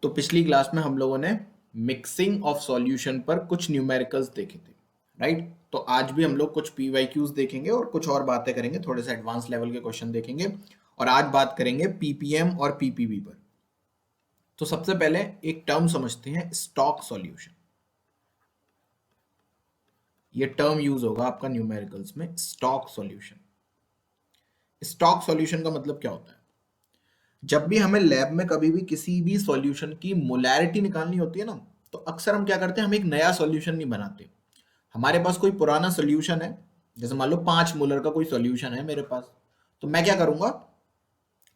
तो पिछली क्लास में हम लोगों ने मिक्सिंग ऑफ सॉल्यूशन पर कुछ न्यूमेरिकल्स देखे थे, राइट। तो आज भी हम लोग कुछ पीवाईक्यूज देखेंगे और कुछ और बातें करेंगे, थोड़े से एडवांस लेवल के क्वेश्चन देखेंगे और आज बात करेंगे पीपीएम और पीपीवी पर। तो सबसे पहले एक टर्म समझते हैं, स्टॉक सॉल्यूशन। ये टर्म यूज होगा आपका न्यूमेरिकल्स में, स्टॉक सॉल्यूशन। स्टॉक सॉल्यूशन का मतलब क्या होता है? जब भी हमें लैब में कभी भी किसी भी सॉल्यूशन की मोलैरिटी निकालनी होती है ना, तो अक्सर हम क्या करते हैं, हम एक नया सॉल्यूशन नहीं बनाते। हमारे पास कोई पुराना सॉल्यूशन है, जैसे मान लो 5 मोलर का कोई सॉल्यूशन है मेरे पास, तो मैं क्या करूंगा,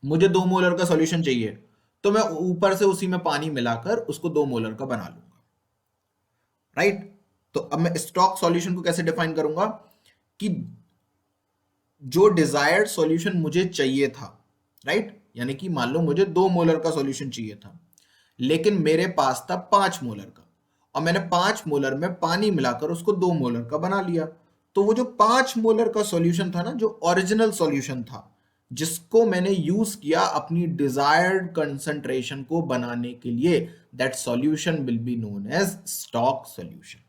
मुझे 2 मोलर का सॉल्यूशन चाहिए, तो मैं ऊपर से उसी में पानी मिलाकर उसको 2 मोलर का बना लूंगा, राइट। तो अब मैं स्टॉक सॉल्यूशन को कैसे डिफाइन करूंगा कि जो डिजायर्ड सॉल्यूशन मुझे चाहिए था, राइट, यानी कि मान लो मुझे 2 मोलर का सॉल्यूशन चाहिए था, लेकिन मेरे पास था 5 मोलर का, और मैंने 5 मोलर में पानी मिलाकर उसको 2 मोलर का बना लिया। तो वो जो 5 मोलर का सॉल्यूशन था ना, जो ओरिजिनल सॉल्यूशन था, जिसको मैंने यूज किया अपनी डिजायर्ड कंसंट्रेशन को बनाने के लिए, that solution will be known as stock solution,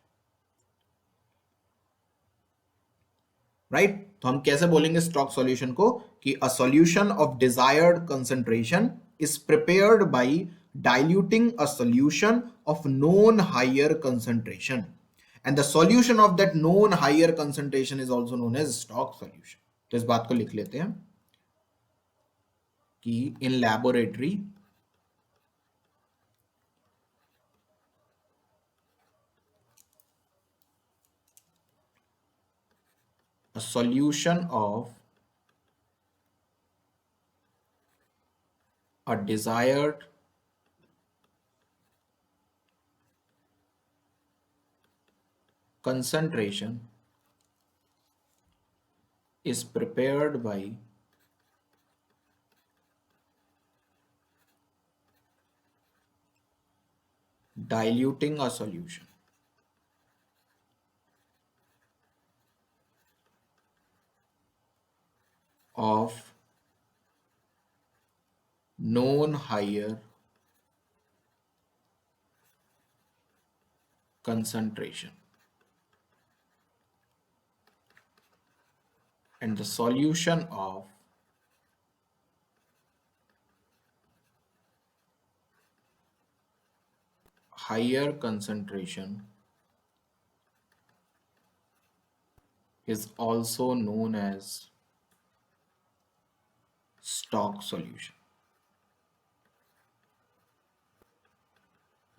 right. तो हम कैसे बोलेंगे स्टॉक सॉल्यूशन को, कि a solution of desired concentration is prepared by diluting a solution of known higher concentration, and the solution of that known higher concentration is also known as stock solution. तो इस बात को लिख लेते हैं कि in laboratory a solution of a desired concentration is prepared by diluting a solution of known higher concentration, and the solution of higher concentration is also known as stock solution.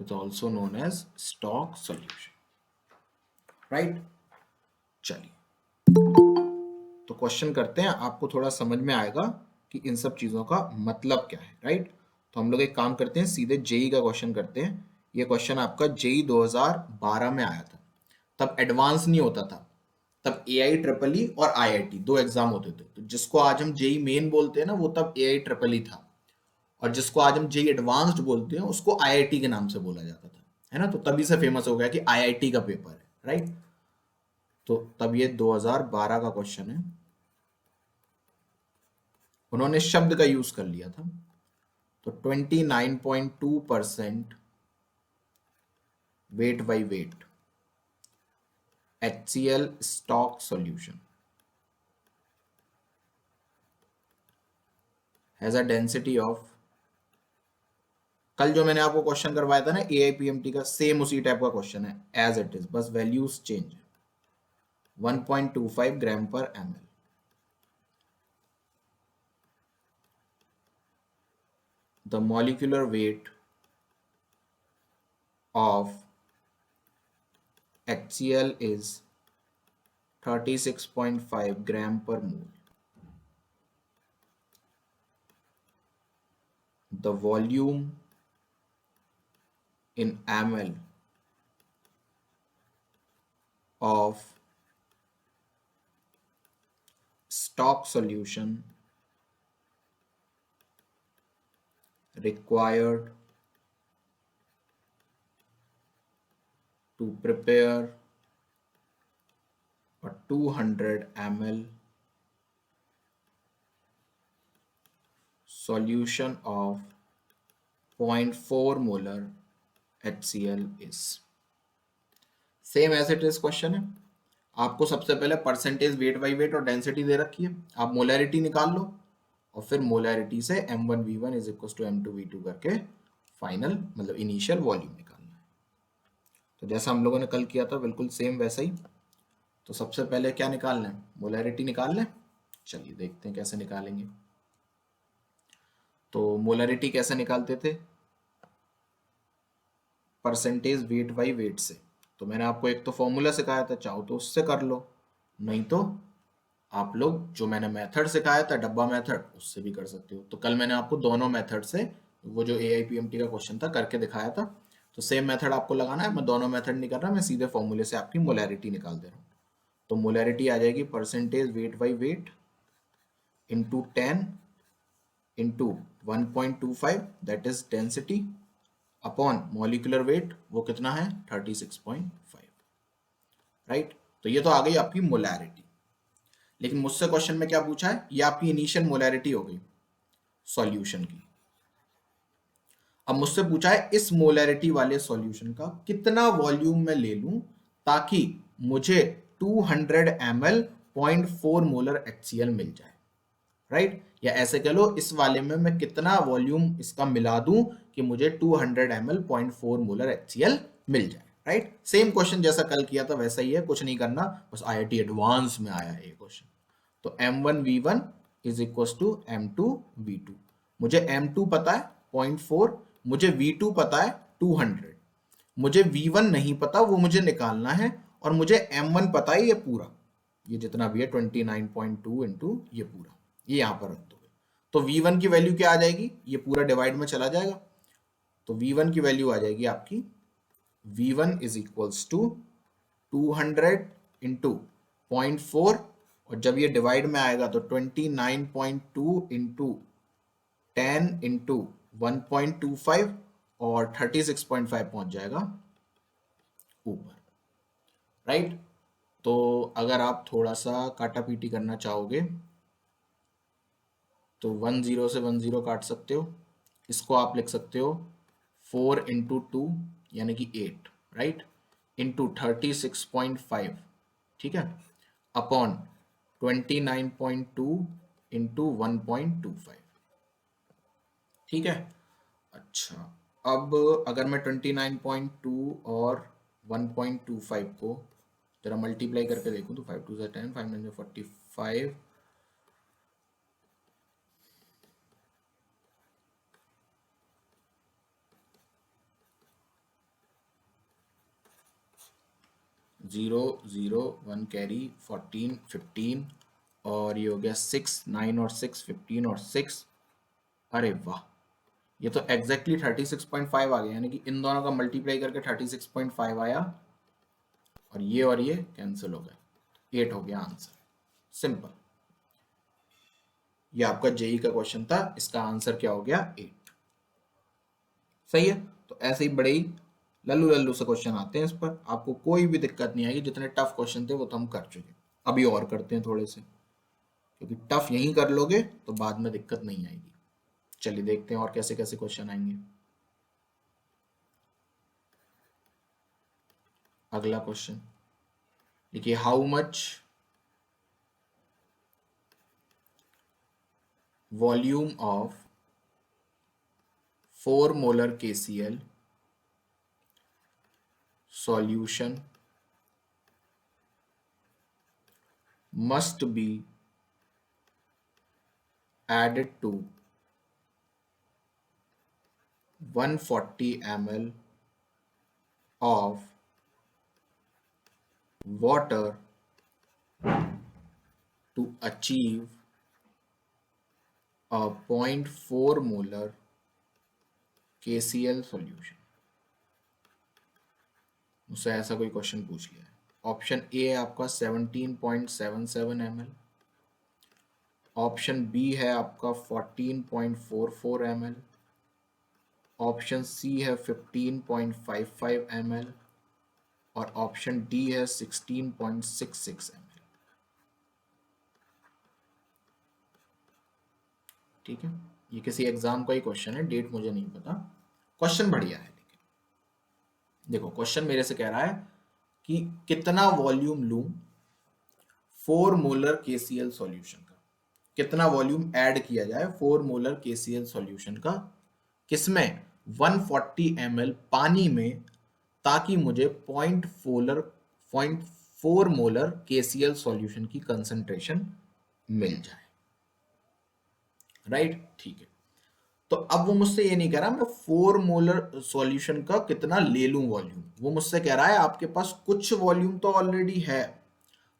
It's also known as stock solution, right? चलिए, तो question करते हैं, आपको थोड़ा समझ में आएगा कि इन सब चीजों का मतलब क्या है, राइट। तो हम लोग एक काम करते हैं, सीधे जेई का क्वेश्चन करते हैं। ये क्वेश्चन आपका जेई 2012 में आया था, तब एडवांस नहीं होता था, तब एआई ट्रिपल ई और आईआईटी 2 एग्जाम होते थे। तो जिसको आज हम जेई मेन बोलते हैं ना, वो तब एआई ट्रिपल ई था, और जिसको आज हम जेई एडवांस्ड बोलते हैं उसको आईआईटी के नाम से बोला जाता था, है ना। तो तभी से फेमस हो गया कि आईआईटी का पेपर है, राइट। तो तब ये 2012 का क्वेश्चन है, उन्होंने शब्द का यूज कर लिया था। तो 29.2% wait by wait HCl stock solution has a density of, कल जो मैंने आपको क्वेश्चन करवाया था ना एआईपीएमटी का, सेम उसी टाइप का क्वेश्चन है एज इट इज, बस वैल्यूज चेंज है। 1.25 ग्राम पर ml। The molecular weight of HCl is 36.5 gram per mole. The volume in ml of stock solution required to prepare a 200 ml solution of 0.4 molar HCl is। Same as it is question है। आपको सबसे पहले percentage weight by weight और density दे रखी है, आप molarity निकाल लो और फिर मोलैरिटी से m1v1 is equal to m2v2 करके फाइनल मतलब इनिशियल वॉल्यूम निकालना है। तो जैसा हम लोगों ने कल किया था बिल्कुल सेम वैसा ही। तो सबसे पहले क्या निकालना है, मोलैरिटी निकालना है। चलिए देखते हैं कैसे निकालेंगे। तो मोलैरिटी कैसे निकालते थे, परसेंटेज वेट बाई वेट से। तो मैंने आपको एक तो फॉर्मूला सिखाया था, चाहो तो उससे कर लो, नहीं तो आप लोग जो मैंने मेथड सिखाया था डब्बा मेथड उससे भी कर सकते हो। तो कल मैंने आपको दोनों मेथड से वो जो AIPMT का क्वेश्चन था करके दिखाया था। तो सेम मेथड आपको लगाना है, मैं दोनों मेथड नहीं कर रहा, मैं सीधे फॉर्मूले से आपकी मोलैरिटी निकाल दे रहा हूँ। तो मोलैरिटी आ जाएगी percentage weight by weight into 10 into 1.25 that is density upon molecular weight, वो कितना है 36.5, राइट। तो ये तो आ गई आपकी मोलैरिटी। लेकिन मुझसे क्वेश्चन में क्या पूछा है, ये आपकी इनिशियल मोलैरिटी हो गई सॉल्यूशन की। अब मुझसे पूछा है इस मोलैरिटी वाले सॉल्यूशन का कितना वॉल्यूम मैं ले लूं ताकि मुझे 200 ml 0.4 मोलर HCl मिल जाए, राइट। या ऐसे कह लो इस वाले में मैं कितना वॉल्यूम इसका मिला दूं कि मुझे 200 ml 0.4 मोलर HCl मिल जाए, राइट। सेम क्वेश्चन जैसा कल किया था वैसा ही है, कुछ नहीं करना, बस IIT एडवांस में आया है ये क्वेश्चन। तो m1v1 is equal to m2v2। मुझे m2 पता है 0.4, मुझे v2 पता है 200, मुझे v1 नहीं पता, वो मुझे निकालना है। और मुझे m1 पता है, ये पूरा ये जितना भी है 29.2 इंटू ये पूरा, ये यहां पर रख दो। तो v1 की वैल्यू क्या आ जाएगी, ये पूरा डिवाइड में चला जाएगा। तो v1 की वैल्यू आ जाएगी आपकी v1 is equals to 200 into 0.4, और जब ये डिवाइड में आएगा तो 29.2 इंटू 10 इंटू 1.25 और 36.5 पहुंच जाएगा ऊपर, राइट। तो अगर आप थोड़ा सा काटा पीटी करना चाहोगे तो 10 से 10 काट सकते हो। इसको आप लिख सकते हो 4 इंटू 2 यानी कि 8, राइट, इंटू 36.5, ठीक है, अपॉन 29.2 इंटू 1.25, ठीक है। अच्छा, अब अगर मैं 29.2 और 1.25 को जरा मल्टीप्लाई करके देखूं तो 5 2 10, 5 9 45, 0 0 1 कैरी 14 15 और ये हो गया 6 9 और 6 15 और 6। अरे वाह, ये तो एग्जैक्टली 36.5 आ गया, यानी कि इन दोनों का मल्टीप्लाई करके 36.5 आया और ये कैंसिल हो गए, 8 हो गया आंसर। सिंपल, ये आपका जेई का क्वेश्चन था, इसका आंसर क्या हो गया 8। सही है। तो ऐसे ही बड़े ही लल्लू लल्लू से क्वेश्चन आते हैं, इस पर आपको कोई भी दिक्कत नहीं आएगी। जितने टफ क्वेश्चन थे वो तो हम कर चुके, अभी और करते हैं थोड़े से, क्योंकि टफ यहीं कर लोगे तो बाद में दिक्कत नहीं आएगी। चलिए देखते हैं और कैसे कैसे क्वेश्चन आएंगे। अगला क्वेश्चन देखिए, how much volume of 4 molar KCl solution must be added to 140 ml of water to achieve a 0.4 molar KCl solution। मुझसे ऐसा कोई क्वेश्चन पूछ लिया है। ऑप्शन ए है आपका 17.77 ml, ऑप्शन बी है आपका 14.44 ml, ऑप्शन सी है 15.55 ml और ऑप्शन डी है 16.66 ml। ठीक है, ये किसी एग्जाम का ही क्वेश्चन है, डेट मुझे नहीं पता। क्वेश्चन बढ़िया है, लेकिन देखो क्वेश्चन मेरे से कह रहा है कि कितना वॉल्यूम लूं 4 मोलर KCl सॉल्यूशन का, कितना वॉल्यूम ऐड किया जाए 4 मोलर KCl सॉल्यूशन का, किसमें 140 ml पानी में, ताकि मुझे 0.4 मोलर KCl सॉल्यूशन की कंसंट्रेशन मिल जाए। राइट, ठीक है। तो अब वो मुझसे ये नहीं कह रहा मैं 4 मोलर सॉल्यूशन का कितना ले लूं वॉल्यूम, वो मुझसे कह रहा है आपके पास कुछ वॉल्यूम तो ऑलरेडी है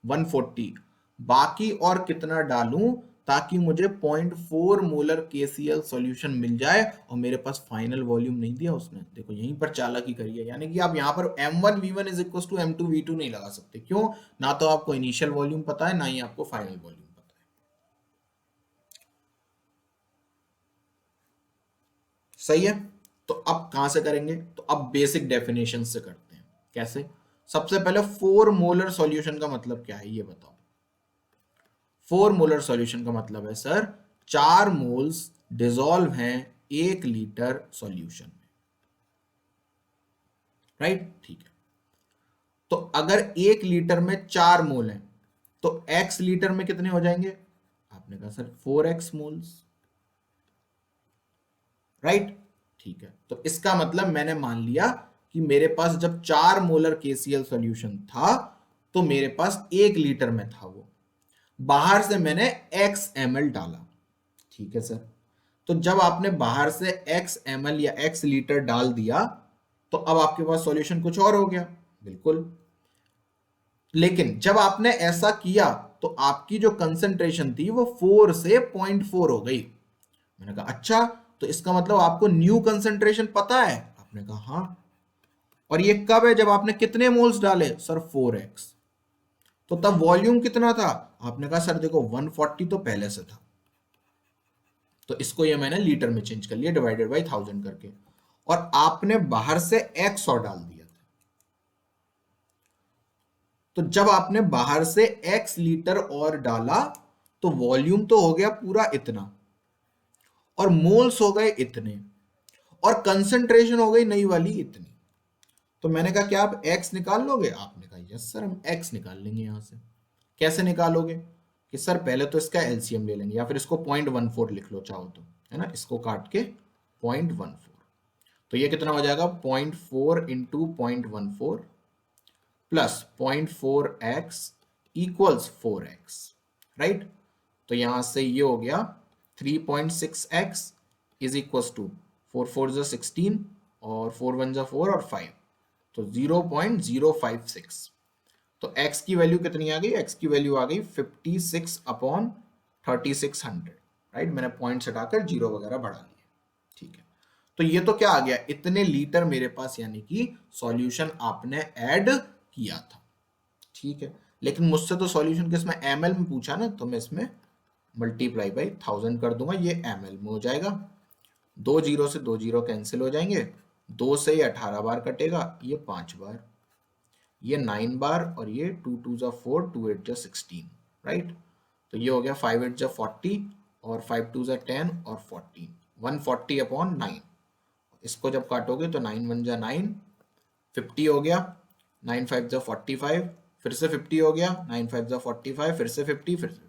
140, बाकी और कितना डालूं ताकि मुझे 0.4 मोलर KCl सॉल्यूशन मिल जाए, और मेरे पास फाइनल वॉल्यूम नहीं दिया उसने। देखो यहीं पर चालाकी करी है, यानी कि आप यहां पर M1V1 is equal to M2V2 नहीं लगा सकते। क्यों? ना तो आपको इनिशियल वॉल्यूम पता है, ना ही आपको फाइनल वॉल्यूम पता है। सही है। तो अब कहां से करेंगे? तो अब बेसिक डेफिनेशन से करते हैं। कैसे? सबसे पहले 4 मोलर सॉल्यूशन का मतलब क्या है ये बताओ। 4 मोलर सॉल्यूशन का मतलब है सर 4 मोल्स डिसॉल्व हैं 1 लीटर सॉल्यूशन में। राइट, ठीक है। तो अगर 1 लीटर में 4 मोल हैं तो x लीटर में कितने हो जाएंगे? आपने कहा सर 4x मोल्स। राइट, ठीक है। तो इसका मतलब मैंने मान लिया कि मेरे पास जब 4 मोलर KCl सॉल्यूशन था तो मेरे पास 1 लीटर में था वो, बाहर से मैंने x ml डाला। ठीक है सर। तो जब आपने बाहर से x ml या x लीटर डाल दिया तो अब आपके पास सॉल्यूशन कुछ और हो गया। बिल्कुल। लेकिन जब आपने ऐसा किया तो आपकी जो कंसंट्रेशन थी वो 4 से 0.4 हो गई। मैंने कहा अच्छा, तो इसका मतलब आपको न्यू कंसंट्रेशन पता है? आपने कहा हाँ। और ये कब है? जब आपने कितने मोल्स डाले? Sir 4x। तो तब वॉल्यूम कितना था? आपने कहा सर देखो 140 तो पहले से था, तो इसको ये मैंने लीटर में चेंज कर लिया डिवाइडेड बाई 1000 करके, और आपने बाहर से x और डाल दिया था। तो जब आपने बाहर से x लीटर और डाला तो वॉल्यूम तो हो गया पूरा इतना, और मोल्स हो गए इतने, और कंसंट्रेशन हो गई नई वाली इतनी। तो मैंने कहा क्या आप x निकाल लोगे? आपने कहा यस सर हम x निकाल लेंगे यहां से। कैसे निकालोगे? कि सर पहले तो इसका एलसीएम ले लेंगे, या फिर इसको 0.14 लिख लो चाहो तो, है ना, इसको काट के 0.14। तो ये कितना हो जाएगा? 0.4 into 0.14 plus 0.4x equals 4x। Right. तो यहां से ये हो गया 3.6x इज इक्वल्स टू 4 4 जो 16 और 4 1 जो 4 और 5, तो 0.056। तो x की वैल्यू कितनी आ गई? x की वैल्यू आ गई 56 अपॉन 3600। राइट, मैंने पॉइंट हटाकर जीरो वगैरह बढ़ा लिया। ठीक है। तो ये तो क्या आ गया? इतने लीटर मेरे पास, यानी कि सॉल्यूशन आपने ऐड किया था। ठीक है। लेकिन मुझसे तो सॉल्यूशन किसमें ml में पूछा ना, तो मैं इसमें मल्टीप्लाई बाई 1000 कर दूंगा, ये ml में हो जाएगा। 2 जीरो से 2 जीरो कैंसिल हो जाएंगे, 2 से ये 18 बार कटेगा, ये 5 बार, ये 9 बार, और ये 2 2 जा 4, 2 8 जा 16। राइट। तो ये हो गया 5 8 जा 40 और 5 2 जा 10 और 14, 140 अपॉन 9। इसको जब काटोगे तो 9 1 जा 9, 50 हो गया, 9 5 जा 45, फिर से 50 हो गया, 9 5 जा 45, फिर से 50, फिर से 50।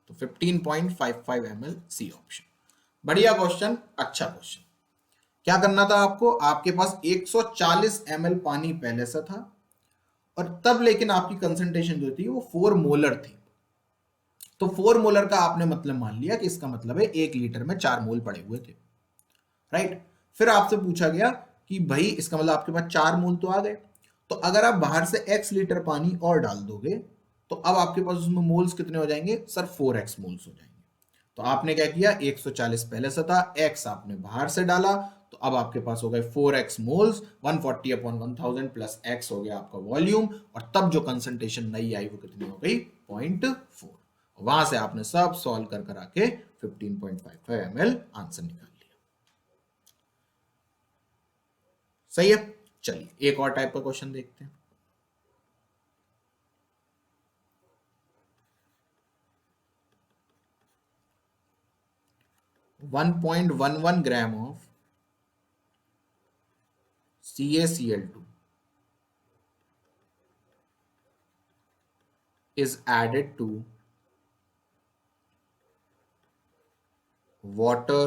तो 15.55 ml सी ऑप्शन। बढ़िया क्वेश्चन, अच्छा क्वेश्चन। क्या करना था आपको? आपके पास 140 ml पानी पहले से था, और तब लेकिन आपकी कंसंट्रेशन जो थी वो 4 मोलर थी। तो 4 मोलर का आपने मतलब मान लिया कि इसका मतलब है 1 लीटर में 4 मोल पड़े हुए थे। राइट। फिर आपसे पूछा गया कि भाई इसका मतलब आपके पास 4 मोल तो आ गए, तो अगर आप बाहर से x लीटर पानी और डाल दोगे तो अब आपके पास उसमें मोल्स कितने हो जाएंगे? सर 4x मोल्स हो जाएंगे। तो आपने क्या किया? 140 पहले से था, x आपने बाहर से डाला, तो अब आपके पास हो गए 4x moles, 140 upon 1000 plus x हो गया आपका वॉल्यूम, और तब जो कंसंट्रेशन नई आई वो कितनी हो गई? 0.4। वहां से आपने सब सॉल्व कर कर आके 15.55 ml आंसर निकाल लिया। सही है। चलिए एक और टाइप का क्वेश्चन देखते हैं। 1.11 gram of CaCl2 is added to water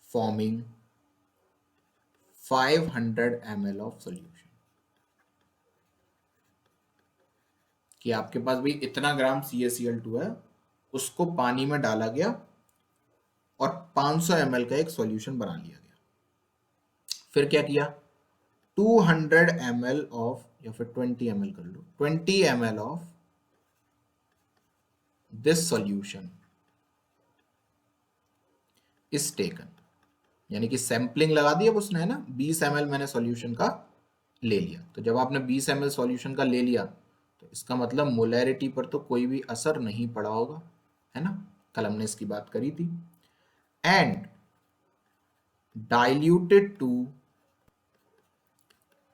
forming 500 ml of solution, कि आपके पास भी इतना ग्राम CaCl2 है, उसको पानी में डाला गया और 500 ml का एक सॉल्यूशन बना लिया गया। फिर क्या किया, 200 ml ऑफ, या फिर 20 ml कर लो, 20 ml of this solution is taken, यानी कि सैंपलिंग लगा दी अब उसने, है ना, 20 ml मैंने सॉल्यूशन का ले लिया। तो जब आपने 20 ml सॉल्यूशन का ले लिया तो इसका मतलब मोलैरिटी पर तो कोई भी असर नहीं पड़ा होगा, है ना, कल हमने इसकी बात करी थी। एंड डाइल्यूटेड टू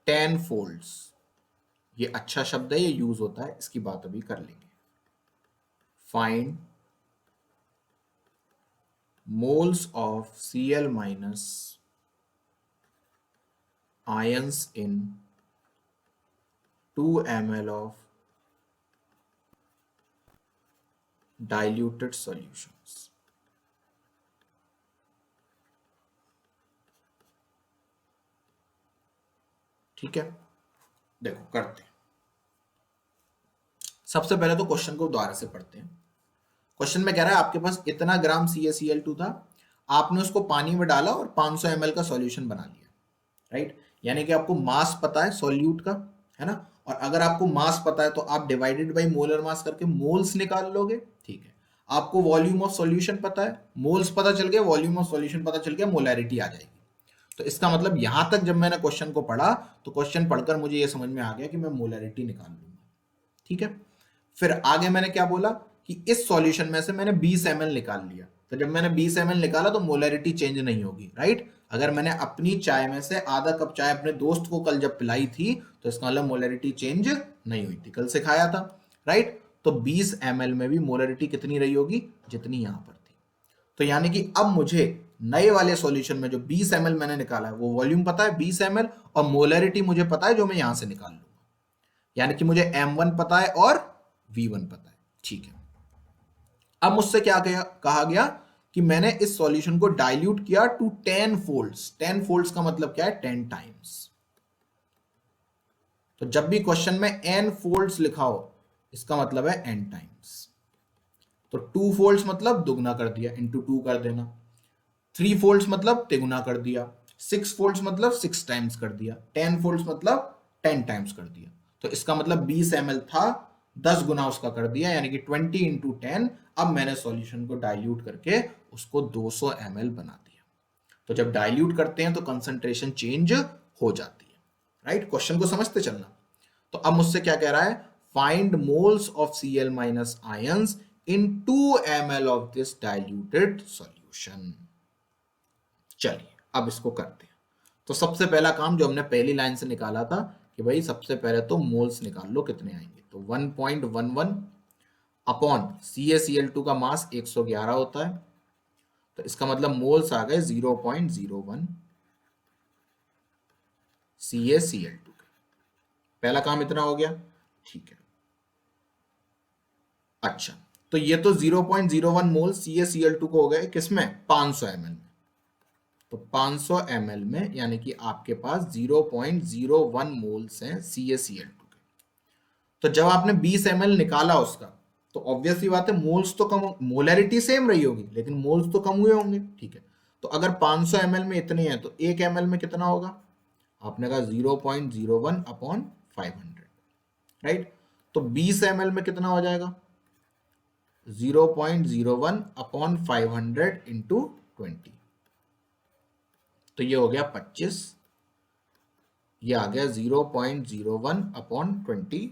10 फोल्ड्स, ये अच्छा शब्द है, ये यूज होता है, इसकी बात अभी कर लेंगे। Find moles of Cl minus ions in 2 ml of diluted solutions। ठीक है, देखो करते हैं। सबसे पहले तो क्वेश्चन को दोबारा से पढ़ते हैं। क्वेश्चन में कह रहा है आपके पास इतना ग्राम CaCl2 था, आपने उसको पानी में डाला और 500 ml का सॉल्यूशन बना लिया, राइट। यानी कि आपको मास पता है सॉल्यूट का, है ना, और अगर आपको मास पता है तो आप डिवाइडेड बाय मोलर मास करके मोल्स निकाल लोगे, ठीक है। आपको वॉल्यूम ऑफ सॉल्यूशन पता है, मोल्स पता चल गया, वॉल्यूम ऑफ सॉल्यूशन पता चल गया, मोलैरिटी आ जाएगी। तो इसका मतलब यहां तक जब मैंने क्वेश्चन को पढ़ा तो क्वेश्चन पढ़कर मुझे यह समझ में आ गया कि मैं मोलैरिटी निकाल लूंगा, ठीक है। फिर आगे मैंने क्या बोला कि इस सॉल्यूशन में से मैंने 20 ml निकाल लिया, तो जब मैंने 20 ml निकाला तो मोलैरिटी चेंज नहीं होगी, राइट। अगर मैंने अपनी चाय में से आधा कप चाय अपने दोस्त को कल जब पिलाई थी तो इसका मतलब मोलैरिटी चेंज नहीं हुई थी, कल सिखाया था, राइट। तो 20 ml में भी मोलैरिटी कितनी रही होगी, जितनी यहां पर थी। तो यानी कि अब मुझे नए वाले सॉल्यूशन में जो 20 ml मैंने निकाला है वो वॉल्यूम पता है 20 ml, और मोलैरिटी मुझे पता है जो मैं यहां से निकाल लूंगा, यानी कि मुझे M1 पता है और V1 पता है, ठीक है। अब मुझसे क्या कहा गया कि मैंने इस सॉल्यूशन को डाइल्यूट किया टू 10 फोल्ड्स। 10 फोल्ड्स का मतलब क्या है, 10 टाइम्स। तो जब भी क्वेश्चन में n फोल्ड्स लिखा हो इसका मतलब है n टाइम्स। तो 2 फोल्ड्स मतलब दुगना कर दिया, इंटू 2 कर देना। 3 फोल्ड्स मतलब तिगुना कर दिया। 6 फोल्ड्स मतलब 6 टाइम्स कर दिया। 10 फोल्ड्स मतलब 10 टाइम्स कर दिया। तो इसका मतलब 20 ml था, 10 गुना उसका कर दिया, यानी कि 20 इंटू 10। अब मैंने सॉल्यूशन को डाइल्यूट करके उसको 200 ml बना दिया। तो जब डाइल्यूट करते हैं तो कंसंट्रेशन चेंज हो जाती है, राइट। क्वेश्चन को समझते चलना। तो अब मुझसे क्या कह रहा है, find moles of Cl minus ions in 2 ml of this diluted solution. चलिए अब इसको करते हैं। तो सबसे पहला काम जो हमने पहली लाइन से निकाला था कि भाई सबसे पहले तो मोल्स निकाल लो कितने आएंगे। तो 1.11 अपॉन CaCl2 का मास 111 होता है, तो इसका मतलब मोल्स आ गए 0.01 CaCl2 के। पहला काम इतना हो गया, ठीक है। अच्छा, तो ये तो 0.01 मोल CaCl2 को हो गए किसमें, 500 ml में। तो 500 ml में यानी कि आपके पास 0.01 मोल्स हैं CaCl2 के। तो जब आपने 20 ml निकाला उसका, तो ऑब्वियस ही बात है मोल्स तो कम, मोलैरिटी सेम रही होगी लेकिन मोल्स तो कम हुए होंगे, ठीक है। तो अगर 500 ml में इतने हैं तो 1 ml में कितना होगा, आपने कहा 0.01 अपॉन 500, राइट। तो 20 ml में कितना हो जाएगा, 0.01 अपॉन 500 इंटू 20, तो ये हो गया 25, ये आ गया 0.01 अपॉन 25,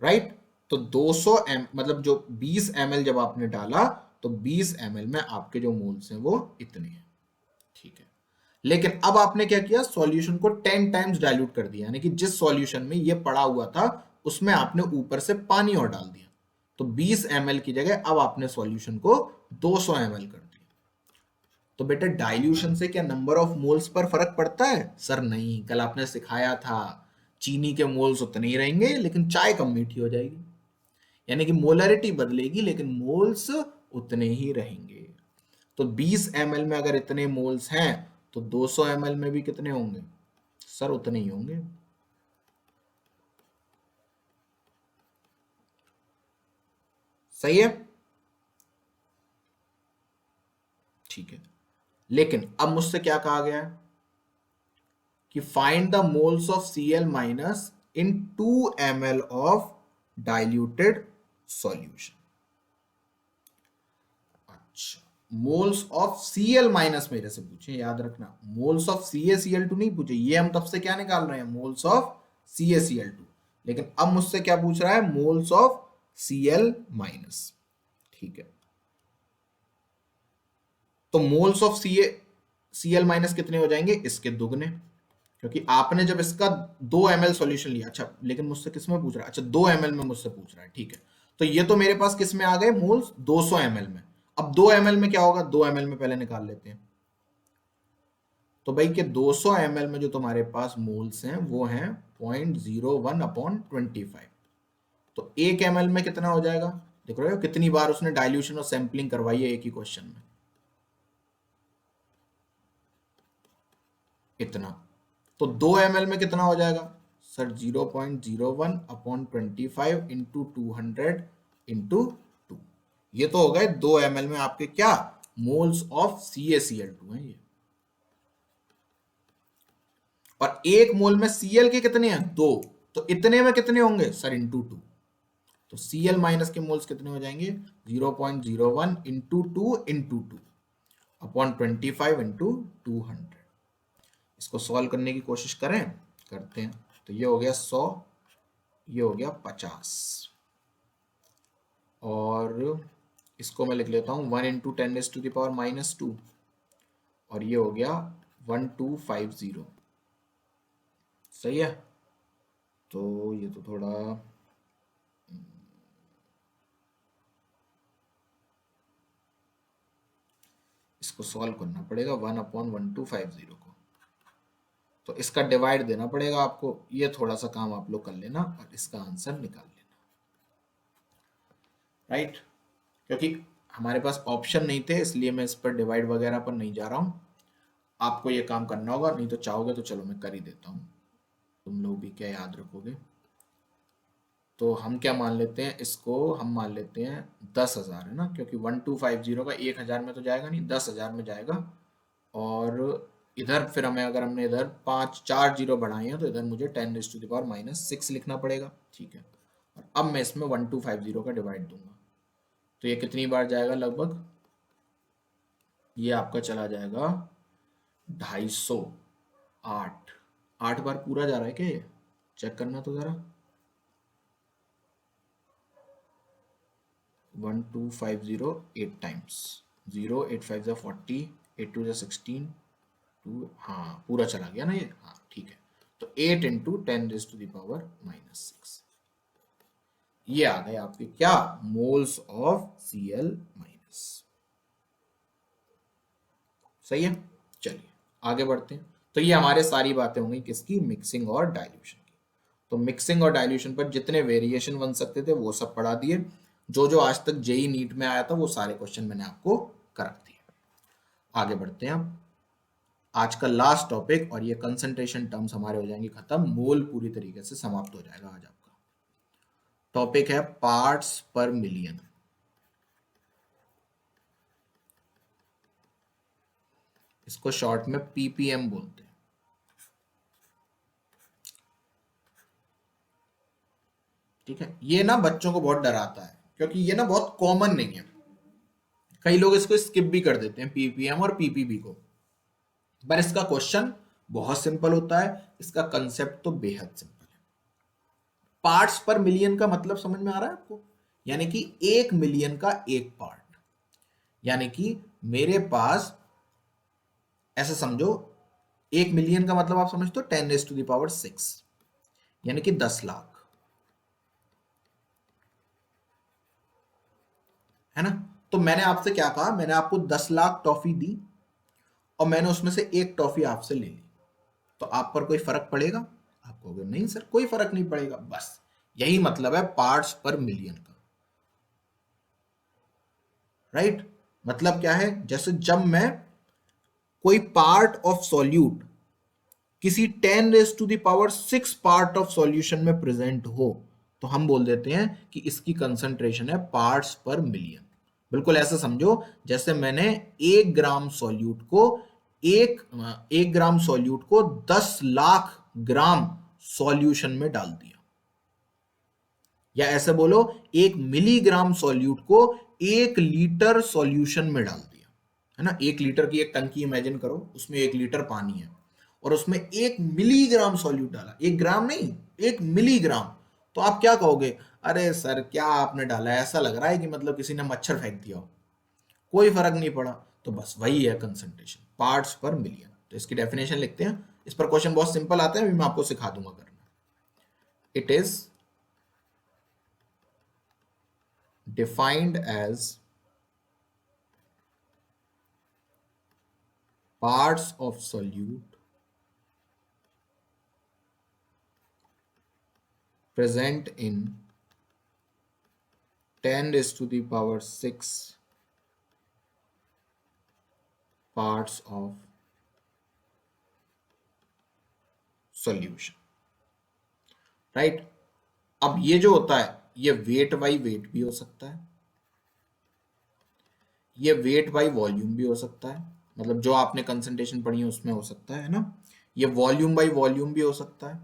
राइट। तो 200 मतलब जो 20 ml जब आपने डाला तो 20 ml में आपके जो मोल्स हैं वो इतने हैं, ठीक है। लेकिन अब आपने क्या किया, सॉल्यूशन को 10 टाइम्स डाइल्यूट कर दिया, यानी कि जिस सॉल्यूशन में ये पड़ा हुआ था उसमें आपने ऊपर से पानी और डाल दिया। तो 20 ml की जगह अब आपने सॉल्यूशन को 200 ml कर दिया। तो बेटा डाइल्यूशन से क्या नंबर ऑफ मोल्स पर फर्क पड़ता है? सर नहीं, कल आपने सिखाया था चीनी के मोल्स उतने ही रहेंगे लेकिन चाय कम मीठी हो जाएगी। यानी कि मोलरिटी बदलेगी लेकिन मोल्स उतने ही रहेंगे। तो 20 ml में अगर इतने मोल्स हैं तो 200 ml में भी कितने होंगे? सर उतने ही होंगे। सही है, ठीक है। लेकिन अब मुझसे क्या कहा गया है कि find the moles of Cl minus in 2 ml of diluted solution. अच्छा, मोल्स ऑफ Cl माइनस मेरे से पूछे, याद रखना मोल्स ऑफ CaCl2 नहीं पूछे। ये हम तब से क्या निकाल रहे हैं? Moles of CaCl2। लेकिन अब मुझसे क्या पूछ रहा है? Moles of Cl minus. ठीक है, तो मोल्स ऑफ Cl माइनस कितने हो जाएंगे? इसके दुगने, क्योंकि आपने जब इसका 2 ml सॉल्यूशन लिया। अच्छा, लेकिन मुझसे किस में पूछ रहा है? अच्छा 2 ml में मुझसे पूछ रहा है, ठीक है। तो ये तो मेरे पास किस में आ गए? मोल्स 200 ml में। अब 2 ml में क्या होगा? 2 ml में पहले निकाल लेते हैं। तो भाई के 200 ml में जो तुम्हारे पास मोल्स हैं वो हैं 0.01/25। तो 1 ml में कितना हो जाएगा? देख रहे हो कितनी बार उसने डाइल्यूशन और सैंपलिंग करवाई है एक ही क्वेश्चन में। इतना। तो 2 ml में कितना हो जाएगा? Sir 0.01/25 into 200 into 2। ये तो हो गए 2 ml में आपके क्या? मोल्स ऑफ CaCl2 है ये। और 1 मोल में Cl के कितने हैं? 2। तो इतने में कितने होंगे? Sir into 2। तो Cl माइनस के मोल्स कितने हो जाएंगे? 0.01 इंटू 2 इंटू 2 अपॉन 25 इंटू 200। इसको सॉल्व करने की कोशिश करें, करते हैं। तो ये हो गया 100, ये हो गया 50, और इसको मैं लिख लेता हूं 1 इंटू 10⁻⁻², और ये हो गया 1250। सही है। तो ये तो थोड़ा इसको सॉल्व करना पड़ेगा 1/1250 को। तो इसका डिवाइड देना पड़ेगा आपको। ये थोड़ा सा काम आप लोग कर लेना और इसका आंसर निकाल लेना, राइट। क्योंकि हमारे पास ऑप्शन नहीं थे इसलिए मैं इस पर डिवाइड वगैरह पर नहीं जा रहा हूं। आपको ये काम करना होगा, नहीं तो चाहोगे तो चलो मैं कर ही देता हूँ, तुम लोग भी क्या याद रखोगे। तो हम क्या मान लेते हैं इसको? हम मान लेते हैं 10,000 है ना, क्योंकि 1250 का 1,000 में तो जाएगा नहीं, 10,000 में जाएगा। और इधर फिर हमें, अगर हमने इधर 4 जीरो बढ़ाए हैं तो इधर मुझे 10⁻⁻6 लिखना पड़ेगा, ठीक है। और अब मैं इसमें 1250 का डिवाइड दूंगा। तो ये कितनी बार जाएगा? लगभग ये आपका चला जाएगा 250। 8 बार पूरा जा रहा है क्या? ये चेक करना तो जरा। 1250 8 टाइम्स, 0 8 5 जा 40, 8 2 जा 16, 2, हाँ पूरा चला गया ना ये, हाँ ठीक है। तो 8 इंटू 10⁻⁻6 ये आ गए आपके क्या? Moles of Cl minus. सही है, चलिए आगे बढ़ते हैं। तो ये हमारे सारी बातें होंगी किसकी? मिक्सिंग और डाइल्यूशन की। तो मिक्सिंग और डाइल्यूशन पर जितने वेरिएशन बन सकते थे वो सब पढ़ा दिए। जो जो आज तक जेई नीट में आया था वो सारे क्वेश्चन मैंने आपको करा दिए। आगे बढ़ते हैं अब। आज का लास्ट टॉपिक, और ये कंसंट्रेशन टर्म्स हमारे हो जाएंगे खत्म, मोल पूरी तरीके से समाप्त हो जाएगा। आज आपका टॉपिक है पार्ट्स पर मिलियन। इसको शॉर्ट में पीपीएम बोलते हैं, ठीक है। ये ना बच्चों को बहुत डराता है क्योंकि ये ना बहुत कॉमन नहीं है। कई लोग इसको स्किप भी कर देते हैं, पीपीएम और पीपीबी को। पर इसका क्वेश्चन बहुत सिंपल होता है, इसका कंसेप्ट तो बेहद सिंपल है। पार्ट्स पर मिलियन का मतलब समझ में आ रहा है आपको? यानी कि 1 मिलियन का एक पार्ट। यानी कि मेरे पास, ऐसा समझो, 1 मिलियन का मतलब आप समझते हो 10⁻⁶, यानी कि 10 लाख। है ना। तो मैंने आपसे क्या कहा, मैंने आपको 10 लाख टॉफी दी और मैंने उसमें से एक टॉफी आपसे ले ली, तो आप पर कोई फर्क पड़ेगा? आप कहोगे नहीं सर कोई फर्क नहीं पड़ेगा। बस यही मतलब है पार्ट्स पर मिलियन का, राइट। मतलब क्या है, जैसे जब मैं कोई पार्ट ऑफ सॉल्यूट किसी 10 raise to the power 6 part of solution में प्रेजेंट हो, तो हम बोल देते हैं कि इसकी कंसंट्रेशन है पार्ट्स पर मिलियन। बिल्कुल ऐसे समझो जैसे मैंने 1 ग्राम सॉल्यूट को एक 1 ग्राम सॉल्यूट को 10 लाख ग्राम सॉल्यूशन में डाल दिया, या ऐसे बोलो 1 मिलीग्राम सॉल्यूट को 1 लीटर सॉल्यूशन में डाल दिया, है ना। 1 लीटर की एक टंकी इमेजिन करो, उसमें 1 लीटर पानी है और उसमें 1 मिलीग्राम सॉल्यूट डाला, 1 ग्राम नहीं 1 मिलीग्राम। तो आप क्या कहोगे, अरे सर क्या आपने डाला है, ऐसा लग रहा है कि मतलब किसी ने मच्छर फेंक दिया हो, कोई फर्क नहीं पड़ा। तो बस वही है कंसंट्रेशन, पार्ट्स पर मिलियन। तो इसकी डेफिनेशन लिखते हैं, इस पर क्वेश्चन बहुत सिंपल आते हैं, अभी मैं आपको सिखा दूंगा करना। It is defined as parts of solute present in 10 raised to the power 6 parts of solution, right. अब ये जो होता है ये वेट बाई वेट भी हो सकता है, ये वेट बाई वॉल्यूम भी हो सकता है, मतलब जो आपने कंसंट्रेशन पढ़ी है उसमें हो सकता है ना। ये वॉल्यूम बाई वॉल्यूम भी हो सकता है,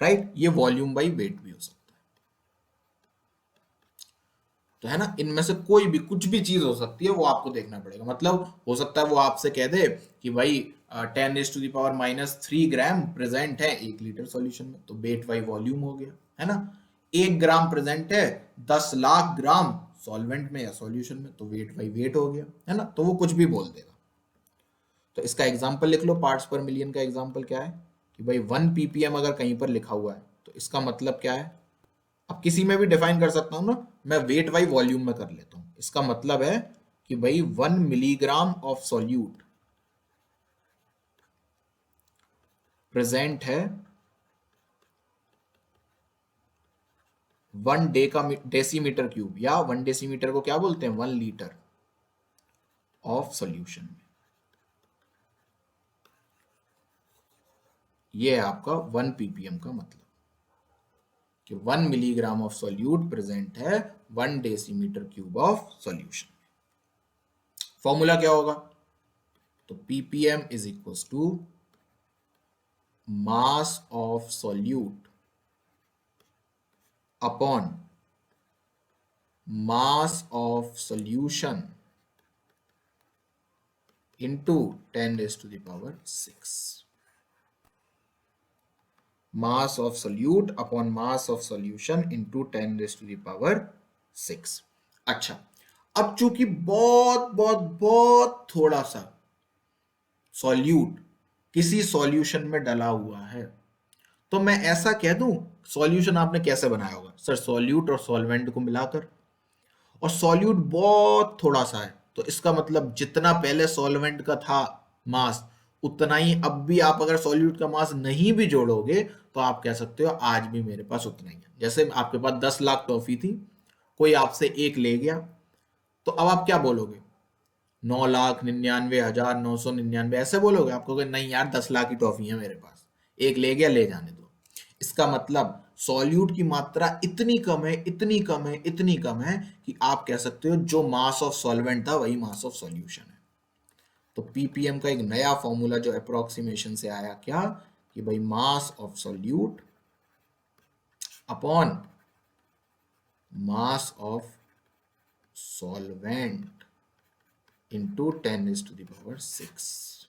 राइट। ये वॉल्यूम बाई वेट भी हो सकता है। तो है ना, इनमें से कोई भी कुछ भी चीज हो सकती है, वो आपको देखना पड़ेगा। मतलब हो सकता है वो आपसे कह दे कि भाई 10⁻³ ग्राम प्रेजेंट है 1 लीटर सॉल्यूशन में, तो वेट बाई वॉल्यूम हो गया, है ना। 1 ग्राम प्रेजेंट है 10 लाख ग्राम सॉल्वेंट में या सॉल्यूशन में, तो वेट बाई वेट हो गया, है ना। तो वो कुछ भी बोल देगा। तो इसका एग्जाम्पल लिख लो, पार्ट्स पर मिलियन का एग्जाम्पल क्या है कि भाई 1 ppm अगर कहीं पर लिखा हुआ है तो इसका मतलब क्या है। अब किसी में भी डिफाइन कर सकता हूं ना, मैं वेट बाई वॉल्यूम में कर लेता हूं। इसका मतलब है कि भाई 1 मिलीग्राम ऑफ सॉल्यूट प्रेजेंट है 1 डेसीमीटर क्यूब, या 1 डेसीमीटर को क्या बोलते हैं, 1 लीटर ऑफ सॉल्यूशन में। ये है आपका 1 ppm का मतलब कि 1 मिलीग्राम ऑफ सॉल्यूट प्रेजेंट है 1 decimeter cube of solution. Formula क्या होगा, तो ppm is equal to mass of solute upon mass of solution into 10⁻⁶। mass of solute upon mass of solution into 10⁻⁶। अच्छा, अब चूंकि बहुत बहुत बहुत थोड़ा सा सॉल्यूट किसी सॉल्यूशन में डला हुआ है, तो मैं ऐसा कह दूं, सॉल्यूशन आपने कैसे बनाया होगा सर, सॉल्यूट और सॉल्वेंट को मिलाकर, और सॉल्यूट बहुत थोड़ा सा है, तो इसका मतलब जितना पहले सॉल्वेंट का था मास, उतना ही अब भी आप अगर सॉल्यूट का मास नहीं भी जोड़ोगे तो आप कह सकते हो आज भी मेरे पास उतना ही है। जैसे आपके पास 10 लाख टॉफी थी, कोई आपसे एक ले गया, तो अब आप क्या बोलोगे, 9,99,999 ऐसे बोलोगे? आप कहोगे नहीं यार 10 लाख की टॉफी है मेरे पास, एक ले गया ले जाने दो। इसका मतलब सॉल्यूट की मात्रा इतनी कम है, इतनी कम है, इतनी कम है कि आप कह सकते हो जो मास ऑफ सॉल्वेंट था वही मास ऑफ सॉल्यूशन है। तो पीपीएम का एक नया फॉर्मूला जो अप्रोक्सीमेशन से आया क्या, कि भाई मास of solute upon mass of solvent into 10⁻⁶।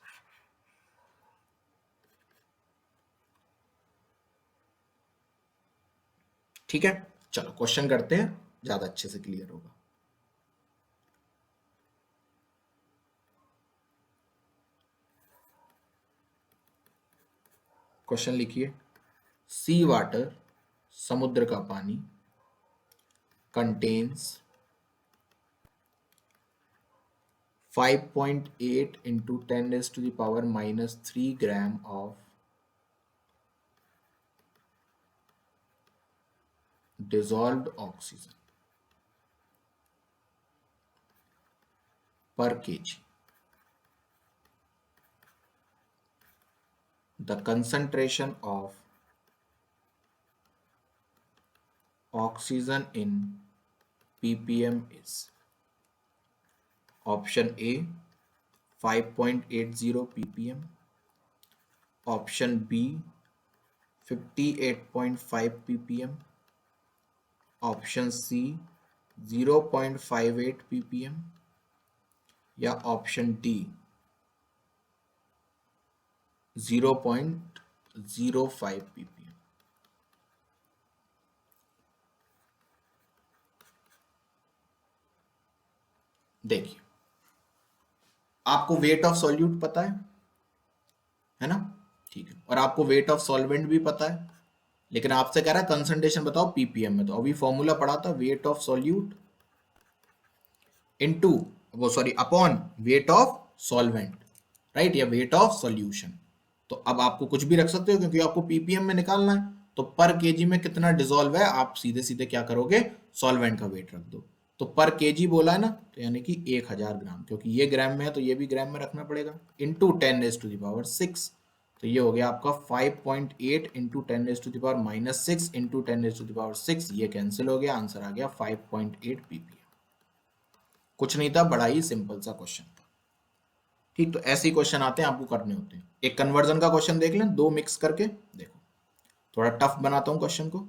ठीक है, चलो क्वेश्चन करते हैं, ज्यादा अच्छे से क्लियर होगा। क्वेश्चन लिखिए, सी वाटर समुद्र का पानी contains 5.8 into 10 raised to the power minus 3 gram of dissolved oxygen per kg. The concentration of oxygen in ppm is option A 5.80 ppm, option B 58.5 ppm, option C 0.58 ppm या option D 0.05 ppm। देखिए, आपको weight of solute पता है ना? ठीक है, और आपको वेट ऑफ सॉल्वेंट भी पता है, लेकिन आपसे कह रहा है कंसंट्रेशन बताओ पीपीएम में। तो अभी फॉर्मूला पढ़ा था, weight of solute into upon weight of solvent, right, या वेट ऑफ सॉल्यूशन। तो अब आपको कुछ भी रख सकते हो, क्योंकि आपको पीपीएम में निकालना है। तो पर केजी में कितना डिसॉल्व है, आप सीधे सीधे क्या करोगे, सॉल्वेंट का वेट रख दो। तो पर केजी बोला है ना, तो यानी कि 1000 ग्राम, क्योंकि ये ग्राम में है तो ये भी ग्राम में रखना पड़ेगा, into 10 raise to the power 6। तो ये हो गया आपका 5.8 into 10 raise to the power minus 6 into 10 raise to the power 6। ये कैंसिल हो गया, आंसर आ गया 5.8 पीपीएम। कुछ नहीं था, बड़ा ही सिंपल सा क्वेश्चन था। ठीक, तो ऐसे ही क्वेश्चन आते हैं, आपको करने होते हैं। एक कन्वर्जन का क्वेश्चन देख लें, दो मिक्स करके देखो। थोड़ा टफ बनाता हूं क्वेश्चन को,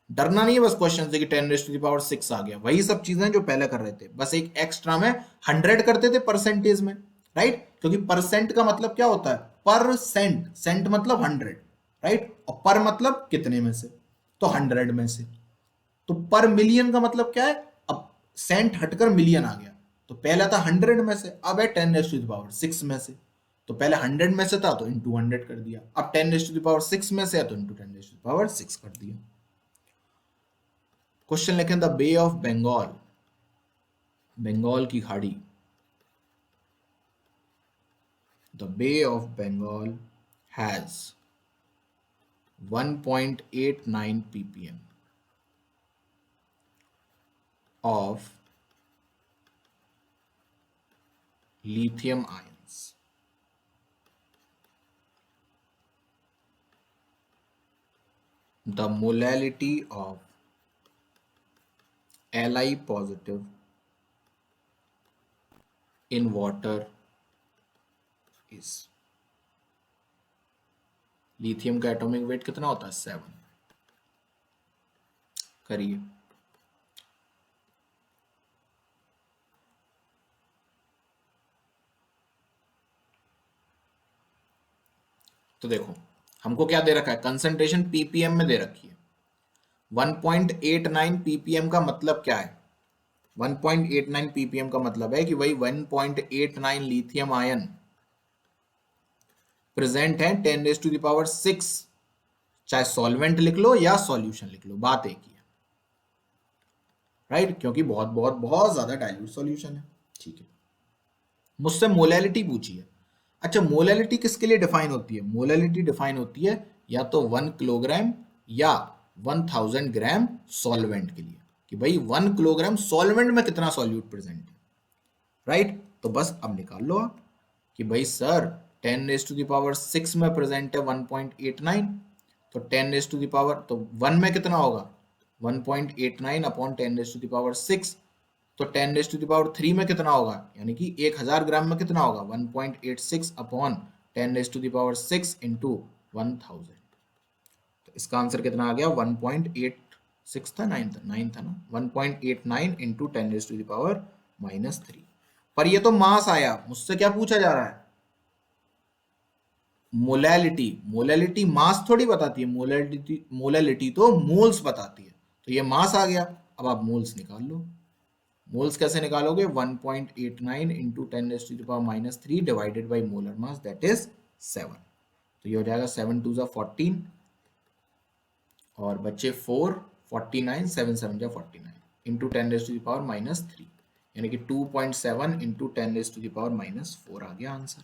डरना नहीं है बस क्वेश्चन से कि 10 रेज़ टू द पावर 6 आ गया, वही सब चीजें जो पहले कर रहे थे, बस एक एक्स्ट्रा में 100 करते थे परसेंटेज में, राइट, क्योंकि परसेंट का मतलब क्या होता है, परसेंट, सेंट मतलब 100, राइट, और पर मतलब कितने में से, तो 100 में से। तो पर मिलियन का मतलब क्या है, अब सेंट हटकर मिलियन आ गया, तो पहला था 100 में से, अब है 10 रेज़ टू द पावर 6 में से। तो पहले 100 में से था तो इंटू 100 कर दिया, अब 10 रेज़ टू द पावर 6 में से है तो into 10 raise to the power 6 कर दिया। क्वेश्चन लिखें, the bay of Bengal, Bengal की खाड़ी, the bay of Bengal has 1.89 ppm of lithium ions. The molality of Li positive in water is, lithium का एटॉमिक वेट कितना होता है, 7। करिए, तो देखो हमको क्या दे रखा है, कंसंट्रेशन पीपीएम में दे रखी है। 1.89 पीपीएम का मतलब क्या है, 1.89 पीपीएम का मतलब है कि वही 1.89 लिथियम आयन प्रेजेंट है 10 रेज़ टू द पावर 6, चाहे सॉल्वेंट लिख लो या सॉल्यूशन लिख लो, बात एक ही है, राइट, क्योंकि बहुत बहुत बहुत ज्यादा डाइल्यूट सॉल्यूशन है। ठीक है, मुझसे मोलैलिटी पूछी है। अच्छा, मोलैलिटी किसके लिए डिफाइन होती है, मोलैलिटी डिफाइन होती है या तो 1 किलोग्राम या 1000 ग्राम सॉल्वेंट के लिए, कि भाई 1 किलोग्राम सॉल्वेंट में कितना सॉल्यूट प्रेजेंट है, राइट। तो बस अब निकाल लो आप कि भाई sir 10 raise to the power 6 में प्रेजेंट है 1.89, तो 10 रेज़ टू द पावर, तो 1 में कितना होगा 1.89 upon 10 raise to the power 6, तो 10 रेज़ टू द पावर 3 में कितना होगा, यानी कि 1000 ग्राम में कितना होगा 1.86 upon 10 raise to the power 6 into 1000। तो इसका आंसर कितना आ गया, 1.86 था, 9 था ना, 1.89 into 10 raise to the power minus 3। पर ये तो मास आया, मुझसे क्या पूछा जा रहा है, मोलैलिटी। मोलैलिटी मास थोड़ी बताती है, मोलैलिटी तो मोल्स बताती है। तो ये मास आ गया, अब आप मोल्स निकाल लो। मोल्स कैसे निकालोगे, 1.89 into 10 raise to the power minus 3 divided by molar mass, that is 7। तो ये हो जाएगा 7 2 14, और बच्चे 4, 49, 7 7 जा 49 इंटू 10⁻⁻³ यानी कि 2.7 इंटू 10⁻⁻⁴ आ गया आंसर।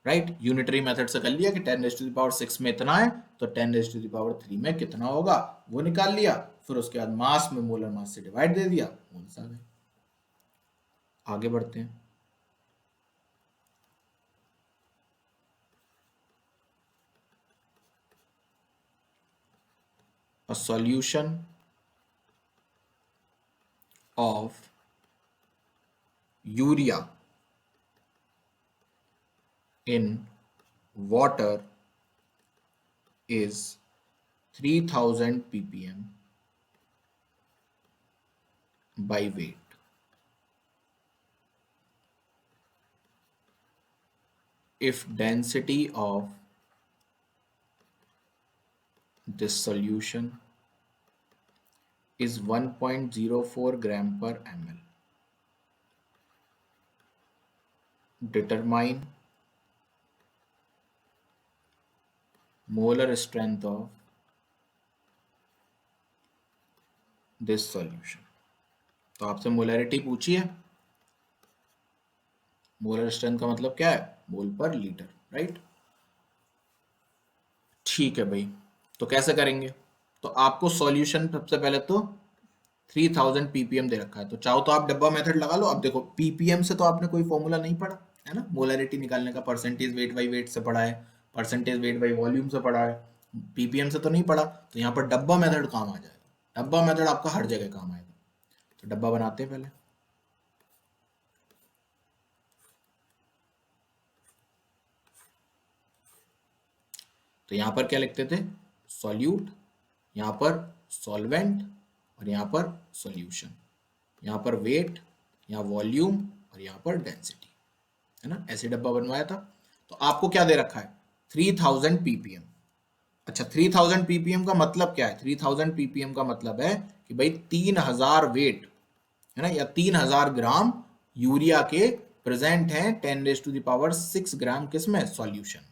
राइट, यूनिटरी मेथड से कर लिया कि 10⁻6 में इतना है तो 10⁻³ में कितना होगा वो निकाल लिया, फिर उसके बाद मास में मोलर मास से डिवाइड दे दिया, मोल्स आ गए। आगे बढ़ते हैं। A solution of urea in water is 3000 ppm by weight. If density of this solution is 1.04 gram per ml, determine molar strength of this solution. तो आपसे मोलरिटी पूछी है, मोलर स्ट्रेंथ का मतलब क्या है, मोल पर लीटर, राइट। ठीक है भाई, तो कैसे करेंगे, तो आपको सॉल्यूशन सबसे पहले तो 3000 ppm दे रखा है, तो चाहो तो आप डब्बा मेथड लगा लो। अब देखो ppm से तो आपने कोई फॉर्मूला नहीं पढ़ा है ना, मोलरिटी निकालने का परसेंटेज वेट बाई वेट से पढ़ा है, परसेंटेज वेट बाई वॉल्यूम से पढ़ा है, ppm से तो नहीं पढ़ा। तो यहाँ पर डब्बा मेथड काम आ जाएगा, डब्बा मेथड आपका हर जगह काम आएगा। तो डब्बा बनाते हैं पहले। तो यहाँ पर क्या लिखते थे, सॉल्यूट, यहाँ पर सॉल्वेंट और यहाँ पर सॉल्यूशन, यहाँ पर वेट, यहाँ वॉल्यूम और यहाँ पर डेंसिटी, है ना, ऐसे डब्बा बनवाया था। तो आपको क्या दे रखा है, 3000 ppm। अच्छा, 3000 ppm का मतलब क्या है, 3000 ppm का मतलब है कि भाई 3000 वेट, है ना, या 3000 ग्राम यूरिया के प्रेजेंट हैं 10⁻⁶ ग्राम किसमें, सॉल्यूशन में।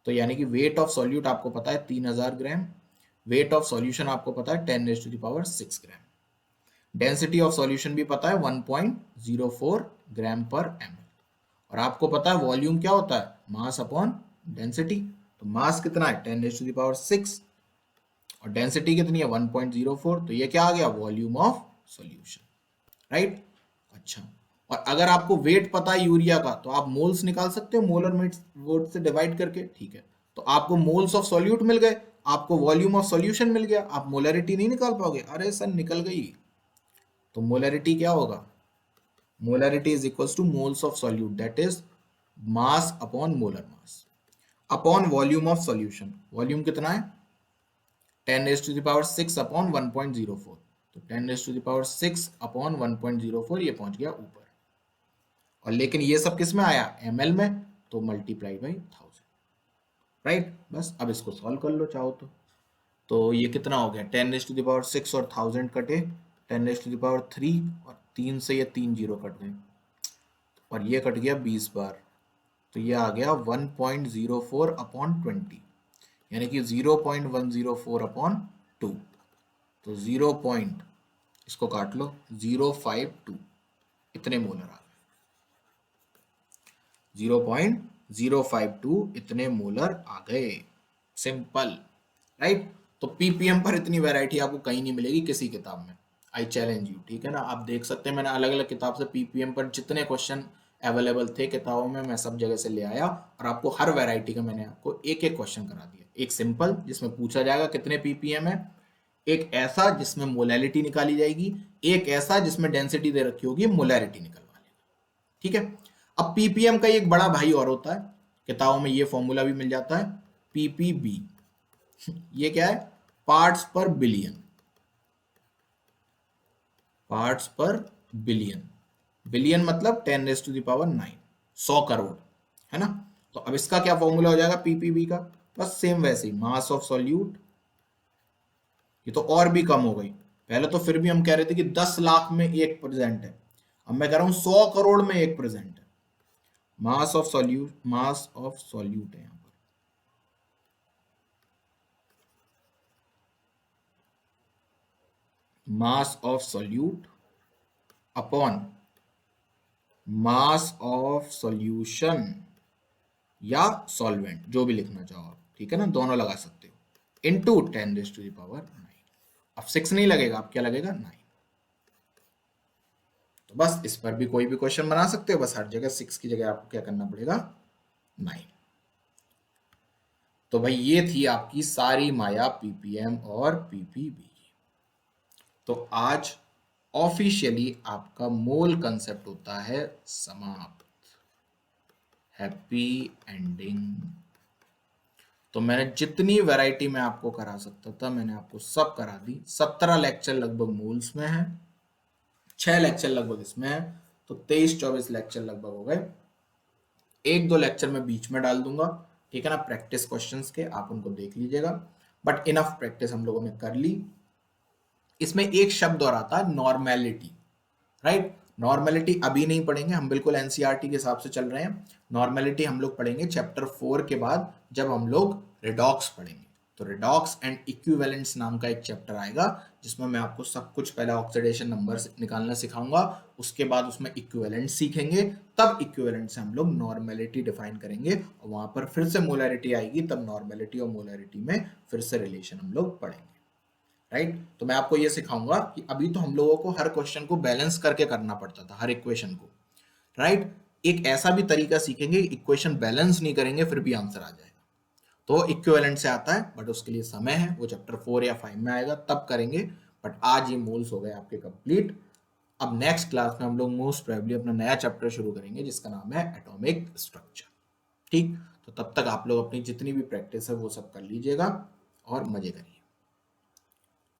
तो यानी कि वेट ऑफ सॉल्यूट आपको पता है 3000 ग्राम, वेट ऑफ सॉल्यूशन आपको पता है 10⁻⁶ ग्राम, डेंसिटी ऑफ सॉल्यूशन भी पता है 1.04 ग्राम पर ml, और आपको पता है वॉल्यूम क्या होता है, मास अपॉन डेंसिटी। तो मास कितना है 10⁻⁶ और डेंसिटी कितनी है 1.04, तो ये क्या आ गया, वॉल्यूम ऑफ सॉल्यूशन, राइट। अच्छा, और अगर आपको वेट पता है यूरिया का तो आप मोल्स निकाल सकते हो मोलर वेट से डिवाइड करके, ठीक है। तो आपको मोल्स ऑफ सॉल्यूट मिल गए, आपको वॉल्यूम ऑफ सॉल्यूशन मिल गया, आप मोलरिटी नहीं निकाल पाओगे, अरे सर निकल गई। तो मोलरिटी क्या होगा, molarity is equals two moles of solute, that is mass upon molar mass upon volume of solution. Volume कितना है 10⁻⁶ अपॉन 1.04, तो 10⁻⁶ अपॉन 1.04 ये पहुंच गया ऊपर, और लेकिन ये सब किस में आया, ml में, तो मल्टीप्लाई बाई 1000, राइट। बस अब इसको सॉल्व कर लो चाहो तो ये कितना हो गया, 10⁻⁶ और 1000 कटे 10⁻³ और 3 से ये 3 जीरो कट गए और ये कट गया 20 बार, तो ये आ गया 1.04 अपॉन 20, यानी कि 0.104 अपॉन 2, तो 0. इसको काट लो 052, इतने मोलर आ गए, 0.052 इतने मोलर आ गए, सिंपल, राइट। तो पीपीएम पर इतनी वैरायटी आपको कहीं नहीं मिलेगी किसी किताब में, आई चैलेंज यू, ठीक है ना। आप देख सकते हैं मैंने अलग अलग किताब से पीपीएम पर जितने क्वेश्चन अवेलेबल थे किताबों में मैं सब जगह से ले आया और आपको हर वैरायटी का मैंने आपको एक एक क्वेश्चन करा दिया। एक सिंपल जिसमें पूछा जाएगा कितने पीपीएम है, एक ऐसा जिसमें मोलैलिटी निकाली जाएगी, एक ऐसा जिसमें डेंसिटी दे रखी होगी, मोलैलिटी निकलवा लेगा, ठीक है। अब पीपीएम का एक बड़ा भाई और होता है, किताबों में ये फॉर्मूला भी मिल जाता है, पीपीबी। ये क्या है, पार्ट्स पर बिलियन, पार्ट्स पर बिलियन, बिलियन मतलब 10⁻⁹ 100 करोड़, है ना। तो अब इसका क्या फॉर्मूला हो जाएगा पीपीबी का, बस सेम वैसे ही, मास ऑफ सॉल्यूट, ये तो और भी कम हो गई, पहले तो फिर भी हम कह रहे थे कि 10 लाख में एक प्रेजेंट है, अब मैं कह रहा हूं 100 करोड़ में एक प्रेजेंट है। मास of solute, mass of solute है यहाँ पर, mass of solute upon mass of solution या सॉल्वेंट, जो भी लिखना चाहो आप, ठीक है ना, दोनों लगा सकते हो, इनटू 10⁹9। अब 6 नहीं लगेगा, अब क्या लगेगा, 9। तो बस इस पर भी कोई भी क्वेश्चन बना सकते हो, बस हर जगह 6 की जगह आपको क्या करना पड़ेगा, 9। तो भाई ये थी आपकी सारी माया पीपीएम और पीपीबी। तो आज ऑफिशियली आपका मोल कंसेप्ट होता है समाप्त, हैप्पी एंडिंग। तो मैंने जितनी वैरायटी में आपको करा सकता था मैंने आपको सब करा दी। 17 लेक्चर लगभग मोल्स में है, 6 लेक्चर लगभग इसमें है, तो 23-24 लेक्चर लगभग हो गए। 1-2 लेक्चर में बीच में डाल दूंगा, ठीक है ना, प्रैक्टिस क्वेश्चंस के, आप उनको देख लीजिएगा। बट इनफ प्रैक्टिस हम लोगों ने कर ली। इसमें एक शब्द और आता है, नॉर्मेलिटी, राइट। नॉर्मेलिटी अभी नहीं पढ़ेंगे, हम बिल्कुल एनसीईआरटी के हिसाब से चल रहे हैं। नॉर्मेलिटी हम लोग पढ़ेंगे चैप्टर 4 के बाद, जब हम लोग रिडॉक्स पढ़ेंगे। तो रिडॉक्स एंड इक्विवेलेंट्स नाम का एक चैप्टर आएगा, जिसमें मैं आपको सब कुछ, पहले ऑक्सीडेशन नंबर निकालना सिखाऊंगा, उसके बाद उसमें इक्विवेलेंट सीखेंगे, तब इक्विवेलेंट से हम लोग नॉर्मेलिटी डिफाइन करेंगे, और वहां पर फिर से मोलैरिटी आएगी, तब नॉर्मेलिटी और मोलैरिटी में फिर से रिलेशन हम लोग पढ़ेंगे, राइट। तो मैं आपको ये सिखाऊंगा कि अभी तो हम लोगों को हर क्वेश्चन को बैलेंस करके करना पड़ता था, हर इक्वेशन को, राइट। एक ऐसा भी तरीका सीखेंगे, इक्वेशन बैलेंस नहीं करेंगे फिर भी आंसर आ जाएगा। तो इक्विवेलेंट से आता है, बट उसके लिए समय है, वो चैप्टर 4 या 5 में आएगा, तब करेंगे। बट आज ये मोल्स हो गए आपके कंप्लीट। अब नेक्स्ट क्लास में हम लोग मोस्ट प्रोबेबली अपना नया चैप्टर शुरू करेंगे, जिसका नाम है एटॉमिक स्ट्रक्चर, ठीक। तो तब तक आप लोग अपनी जितनी भी प्रैक्टिस है वो सब कर लीजिएगा और मजे करिए।